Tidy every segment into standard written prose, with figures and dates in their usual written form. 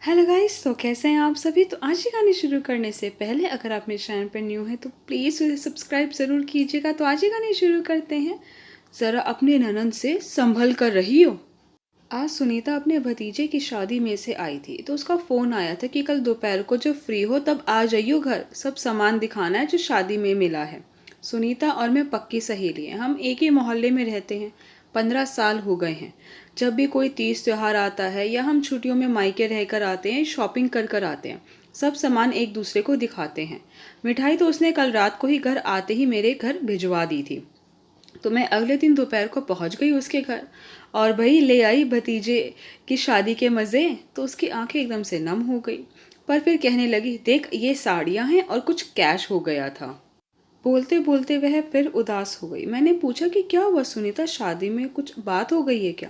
Hello guys, तो कैसे हैं आप सभी। तो आज की कहानी शुरू करने से पहले अगर आप मेरे चैनल पर न्यू हैं तो प्लीज़ उसे सब्सक्राइब ज़रूर कीजिएगा। तो आज की कहानी शुरू करते हैं। ज़रा अपने ननद से संभल कर रही हो। आज सुनीता अपने भतीजे की शादी में से आई थी तो उसका फ़ोन आया था कि कल दोपहर को जब फ्री हो तब आ जाइयो घर, सब सामान दिखाना है जो शादी में मिला है। सुनीता और मैं पक्की सहेली हैं, हम एक ही मोहल्ले में रहते हैं। 15 साल हो गए हैं। जब भी कोई तीज त्योहार आता है या हम छुट्टियों में मायके रहकर आते हैं, शॉपिंग कर कर आते हैं, सब सामान एक दूसरे को दिखाते हैं। मिठाई तो उसने कल रात को ही घर आते ही मेरे घर भिजवा दी थी। तो मैं अगले दिन दोपहर को पहुंच गई उसके घर और वही ले आई भतीजे की शादी के मज़े। तो उसकी आंखें एकदम से नम हो गई, पर फिर कहने लगी, देख ये साड़ियां हैं और कुछ कैश हो गया था। बोलते बोलते वह फिर उदास हो गई। मैंने पूछा कि क्या हुआ सुनीता, शादी में कुछ बात हो गई है क्या।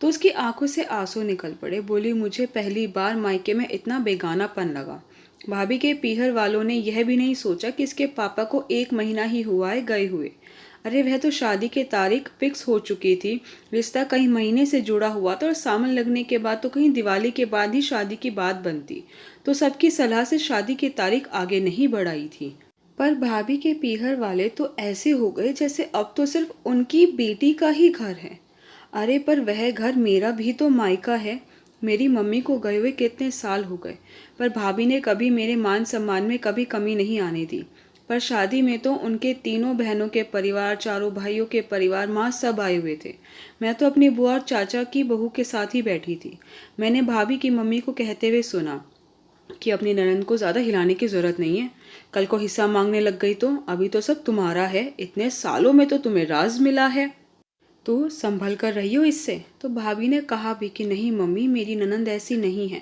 तो उसकी आंखों से आंसू निकल पड़े। बोली, मुझे पहली बार मायके में इतना बेगानापन लगा। भाभी के पीहर वालों ने यह भी नहीं सोचा कि इसके पापा को 1 महीना ही हुआ है गए हुए। अरे वह तो शादी की तारीख फिक्स हो चुकी थी। रिश्ता कई महीने से जुड़ा हुआ था और सावन लगने के बाद तो कहीं दिवाली के बाद ही शादी की बात बनती। तो सबकी सलाह से शादी की तारीख आगे नहीं बढ़ाई थी। पर भाभी के पीहर वाले तो ऐसे हो गए जैसे अब तो सिर्फ उनकी बेटी का ही घर है। अरे पर वह घर मेरा भी तो मायका है। मेरी मम्मी को गए हुए कितने साल हो गए, पर भाभी ने कभी मेरे मान सम्मान में कभी कमी नहीं आने दी। पर शादी में तो उनके तीनों बहनों के परिवार, चारों भाइयों के परिवार, माँ सब आए हुए थे। मैं तो अपनी बुआ और चाचा की बहू के साथ ही बैठी थी। मैंने भाभी की मम्मी को कहते हुए सुना कि अपनी ननद को ज़्यादा हिलाने की ज़रूरत नहीं है। कल को हिस्सा मांगने लग गई तो अभी तो सब तुम्हारा है, इतने सालों में तो तुम्हें राज मिला है, तो संभल कर रही हो इससे। तो भाभी ने कहा भी कि नहीं मम्मी, मेरी ननद ऐसी नहीं है।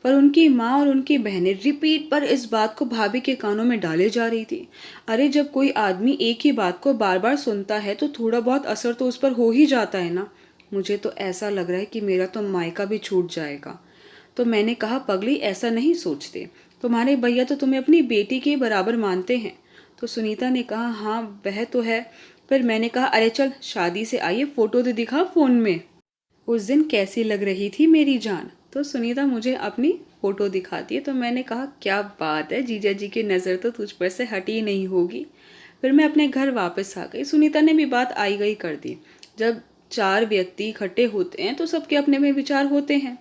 पर उनकी माँ और उनकी बहनें रिपीट पर इस बात को भाभी के कानों में डाले जा रही थी। अरे जब कोई आदमी एक ही बात को बार बार सुनता है तो थोड़ा बहुत असर तो उस पर हो ही जाता है ना। मुझे तो ऐसा लग रहा है कि मेरा तो मायका भी छूट जाएगा। तो मैंने कहा, पगली ऐसा नहीं सोचते, तुम्हारे भैया तो तुम्हें अपनी बेटी के बराबर मानते हैं। तो सुनीता ने कहा, हाँ वह तो है। फिर मैंने कहा, अरे चल शादी से आइए, फोटो तो दिखा फोन में, उस दिन कैसी लग रही थी मेरी जान। तो सुनीता मुझे अपनी फोटो दिखाती है। तो मैंने कहा, क्या बात है, जीजा जी की नज़र तो तुझ पर से हटी नहीं होगी। फिर मैं अपने घर वापस आ गई। सुनीता ने भी बात आई गई कर दी। जब 4 व्यक्ति इकट्ठे होते हैं तो सबके अपने में विचार होते हैं।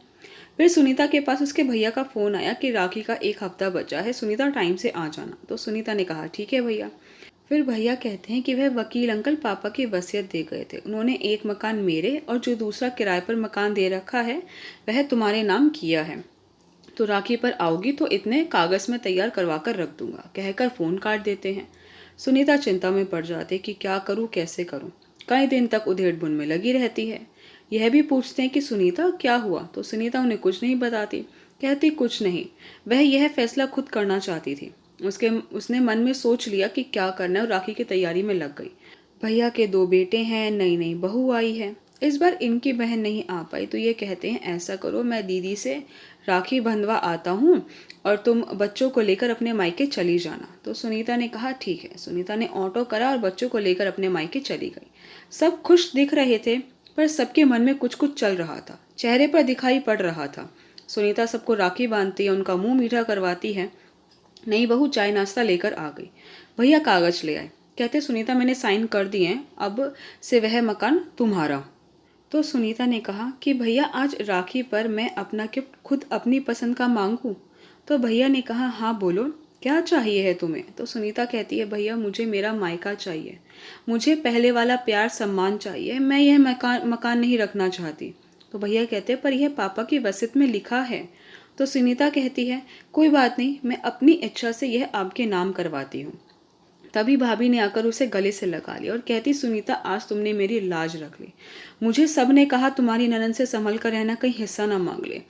फिर सुनीता के पास उसके भैया का फ़ोन आया कि राखी का 1 हफ्ता बचा है, सुनीता टाइम से आ जाना। तो सुनीता ने कहा, ठीक है भैया। फिर भैया कहते हैं कि वह वकील अंकल पापा की वसीयत दे गए थे। उन्होंने एक मकान मेरे और जो दूसरा किराए पर मकान दे रखा है वह तुम्हारे नाम किया है। तो राखी पर आओगी तो इतने कागज़ में तैयार करवा कर रख दूंगा, कहकर फ़ोन काट देते हैं। सुनीता चिंता में पड़ जाती है कि क्या करूँ कैसे करूँ। कई दिन तक उधेड़ बुन में लगी रहती है। यह भी पूछते हैं कि सुनीता क्या हुआ। तो सुनीता उन्हें कुछ नहीं बताती, कहती कुछ नहीं, वह यह फैसला खुद करना चाहती थी। उसने मन में सोच लिया कि क्या करना है और राखी की तैयारी में लग गई। भैया के 2 बेटे हैं, नई नई बहू आई है। इस बार इनकी बहन नहीं आ पाई तो ये कहते हैं, ऐसा करो मैं दीदी से राखी बंधवा आता हूँ और तुम बच्चों को लेकर अपने मायके चली जाना। तो सुनीता ने कहा ठीक है। सुनीता ने ऑटो करा और बच्चों को लेकर अपने मायके चली गई। सब खुश दिख रहे थे, पर सबके मन में कुछ कुछ चल रहा था, चेहरे पर दिखाई पड़ रहा था। सुनीता सबको राखी बांधती है, उनका मुंह मीठा करवाती है। नई बहू चाय नाश्ता लेकर आ गई। भैया कागज ले आए, कहते सुनीता मैंने साइन कर दिए हैं, अब से वह मकान तुम्हारा। तो सुनीता ने कहा कि भैया आज राखी पर मैं अपना गिफ्ट खुद अपनी पसंद का मांगूं। तो भैया ने कहा, हाँ बोलो क्या चाहिए है तुम्हें। तो सुनीता कहती है, भैया मुझे मेरा मायका चाहिए, मुझे पहले वाला प्यार सम्मान चाहिए, मैं यह मकान नहीं रखना चाहती। तो भैया कहते हैं, पर यह पापा की वसीयत में लिखा है। तो सुनीता कहती है, कोई बात नहीं, मैं अपनी इच्छा से यह आपके नाम करवाती हूँ। तभी भाभी ने आकर उसे गले से लगा लिया और कहती, सुनीता आज तुमने मेरी लाज रख ली। मुझे सब ने कहा तुम्हारी ननद से संभल कर रहना, कहीं हिस्सा ना मांग ले,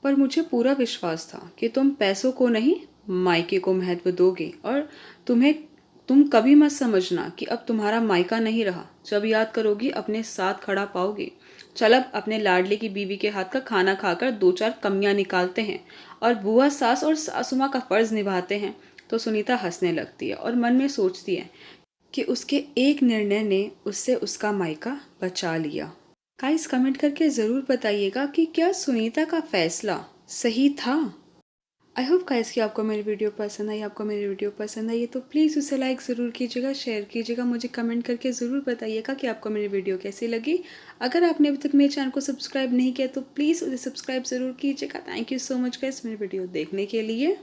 पर मुझे पूरा विश्वास था कि तुम पैसों को नहीं मायके को महत्व दोगे। और तुम कभी मत समझना कि अब तुम्हारा मायका नहीं रहा। जब याद करोगी अपने साथ खड़ा पाओगे। चल अब अपने लाडली की बीवी के हाथ का खाना खाकर 2-4 कमियां निकालते हैं और बुआ सास और सासू माँ का फर्ज निभाते हैं। तो सुनीता हंसने लगती है और मन में सोचती है कि उसके एक निर्णय ने उससे उसका मायका बचा लिया। गाइस कमेंट करके ज़रूर बताइएगा कि क्या सुनीता का फैसला सही था। आई होप गाइस कि आपको मेरी वीडियो पसंद आई। आपको मेरी वीडियो पसंद आई है तो प्लीज़ उसे लाइक ज़रूर कीजिएगा, शेयर कीजिएगा, मुझे कमेंट करके ज़रूर बताइएगा कि आपको मेरी वीडियो कैसी लगी। अगर आपने अभी तक मेरे चैनल को सब्सक्राइब नहीं किया तो प्लीज़ उसे सब्सक्राइब ज़रूर कीजिएगा। Thank you so much guys मेरी वीडियो देखने के लिए।